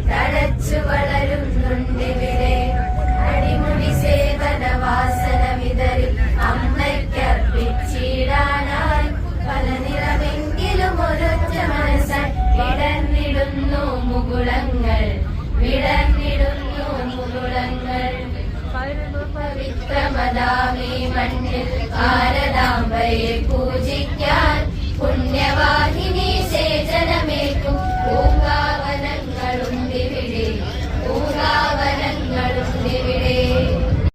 തഴച്ചു വളരുന്നുണ്ടിവിടെ. അടിമുടി സേവന വാസന വിതറി അമ്മയ്ക്കർപ്പിച്ചിടാനായി പല നിറമെങ്കിലും ഒരൊറ്റ മനസ്സായി വിടർന്നിടുന്നു മുകുളങ്ങൾ, വിടർന്നിടുന്നു മുകുളങ്ങൾ. പവിത്രമതാമീ മണ്ണിൽ ഭാരതാംബയെ പൂജിക്കാൻ പുണ്യവാഹിനി